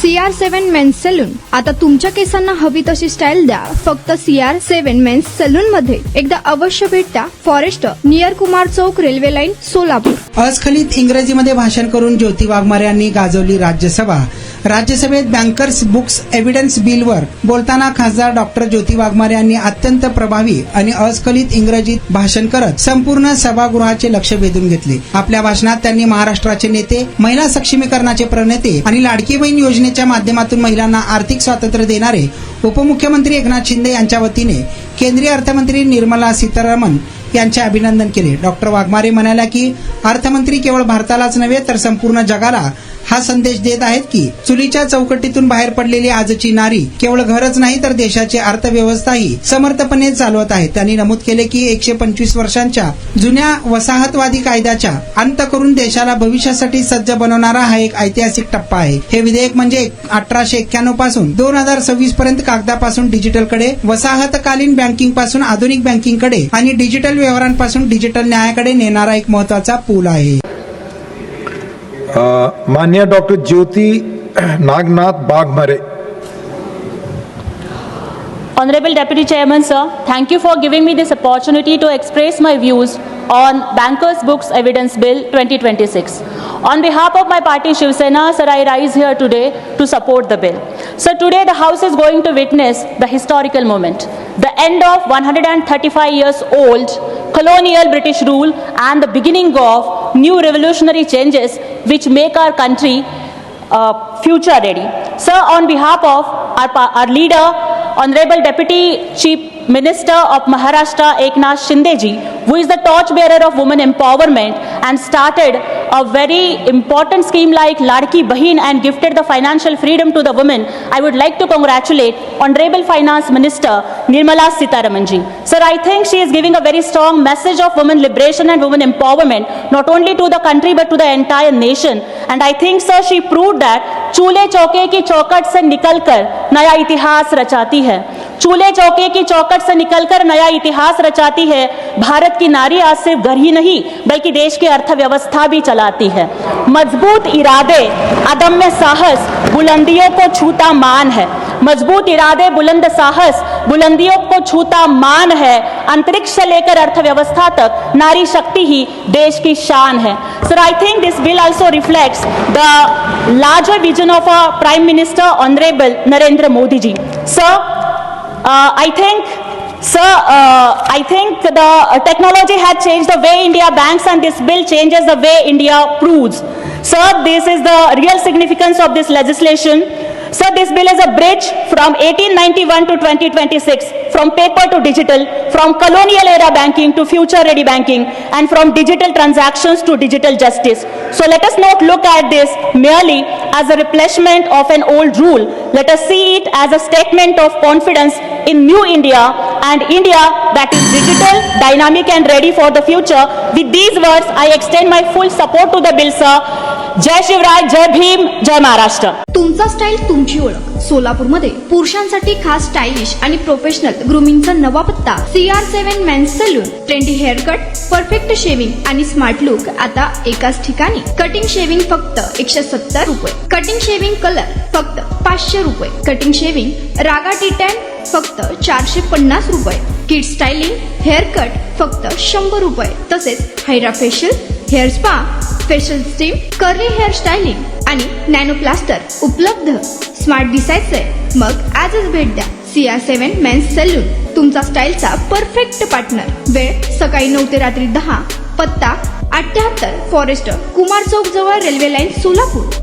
CR7 men's salon. आता तुमच्या केसांना हवी तशी स्टाईल द्या फक्त CR7 मेन्स सलून मध्ये. एकदा अवश्य भेट द्या. फॉरेस्ट नियर कुमार चौक, रेल्वे लाईन, सोलापूर. अस्खलित इंग्रजीमध्ये भाषण करून ज्योती वाघमारे यांनी गाजवली राज्यसभा. राज्यसभेत बँकर्स बुक्स एव्हिडन्स बिलवर बोलताना खासदार डॉक्टर ज्योती वाघमारे यांनी अत्यंत प्रभावी आणि अस्खलित इंग्रजीत भाषण करत संपूर्ण सभागृहाचे लक्ष वेधून घेतले. आपल्या भाषणात त्यांनी महाराष्ट्राचे नेते, महिला सक्षमीकरणाचे प्रणेते आणि लाडकी बहीण योजनेच्या माध्यमातून महिलांना आर्थिक स्वातंत्र्य देणारे उपमुख्यमंत्री एकनाथ शिंदे यांच्या वतीने केंद्रीय अर्थमंत्री निर्मला सीतारामन यांचे अभिनंदन केले. डॉक्टर वाघमारे म्हणाल्या की अर्थमंत्री केवळ भारतालाच नव्हे तर संपूर्ण जगाला हा संदेश देत आहेत की चुलीच्या चौकटीतून बाहेर पडलेली आजची नारी केवळ घरच नाही तर देशाची अर्थव्यवस्थाही समर्थपणे चालवत आहे. त्यांनी नमूद केले की 125 वर्षांच्या जुन्या वसाहतवादी कायद्याचा अंत करून देशाला भविष्यासाठी सज्ज बनवणारा हा एक ऐतिहासिक टप्पा आहे. हे विधेयक म्हणजे 1891 पासून 2026 पर्यंत कागदापासून डिजिटलकडे, वसाहतकालीन बँकिंग पासून आधुनिक बँकिंगकडे आणि डिजिटल व्यवहारांपासून डिजिटल न्यायाकडे नेणारा एक महत्वाचा पूल आहे. माननीय doctor Jyoti Nagnath Waghmare. Honorable Deputy Chairman, sir, thank you for giving me this opportunity to express my views on Bankers Books Evidence Bill 2026. On behalf of my party Shiv Sena, sir, I rise here today to support the bill. Sir, today the House is going to witness the historical moment, the end of 135 years old colonial British rule and the beginning of new revolutionary changes which make our country future ready. Sir, on behalf of our leader, Honorable Deputy Chief Minister of Maharashtra Eknath Shinde ji, who is the torchbearer of women empowerment and started a very important scheme like Ladki Bahin and gifted the financial freedom to the women, I would like to congratulate Honorable Finance Minister Nirmala Sitharaman ji. Sir, I think she is giving a very strong message of women liberation and women empowerment, not only to the country but to the entire nation. And I think, sir, she proved that चूल्हे चौके की चौखट से निकलकर नया इतिहास रचाती है. चूल्हे चौके की चौखट से निकलकर नया इतिहास रचाती है. भारत की नारी आज सिर्फ घर ही नहीं बल्कि देश की अर्थव्यवस्था भी चलाती है. मजबूत इरादे, अदम्य साहस, बुलंदियों को छूता मान है. मजबूत इरादे, बुलंद साहस, बुलंदियों को छूता मान है. अंतरिक्ष से लेकर अर्थव्यवस्था तक नारी शक्ति ही देश की शान है. Sir, I think this bill also reflects the larger vision of our Prime Minister Honorable Narendra Modi ji. Sir, I think the technology has changed the way India banks and this bill changes the way India proves. Sir, this is the real significance of this legislation. Sir, this bill is a bridge from 1891 to 2026, from paper to digital, from colonial era banking to future ready banking, and from digital transactions to digital justice. So let us not look at this merely as a replacement of an old rule. Let us see it as a statement of confidence in new India and India that is digital, dynamic and ready for the future. With these words, I extend my full support to the bill, sir. जय शिवराय, जय भीम, जय महाराष्ट्र. तुमचा style तुमची ओळख. सोलापूरमध्ये पुरुषांसाठी खास stylish आणि professional ग्रूमिंगचा नवा पत्ता CR7 men's salon. Trendy hair cut, perfect shaving आणि स्मार्ट लुक आता एकाच ठिकाणी. कटिंग शेविंग फक्त 170 रुपये. कटिंग शेविंग कलर फक्त 500 रुपये. कटिंग शेविंग रागा टी10 फक्त 450 रुपये. किड स्टायलिंग, हेअर कट फक्त 100 रुपये. तसेच hydra facial, hair spa, facial steam, curly hair styling आणि नॅनो प्लास्टर उपलब्ध. स्मार्ट दिसायचंय मग आजच भेट द्या CR7 मेन्स सलून, तुमचा स्टाईलचा परफेक्ट पार्टनर. वेळ सकाळी 9 ते रात्री 10. पत्ता 78 फॉरेस्ट कुमार चौक जवळ, रेल्वे लाईन, सोलापूर.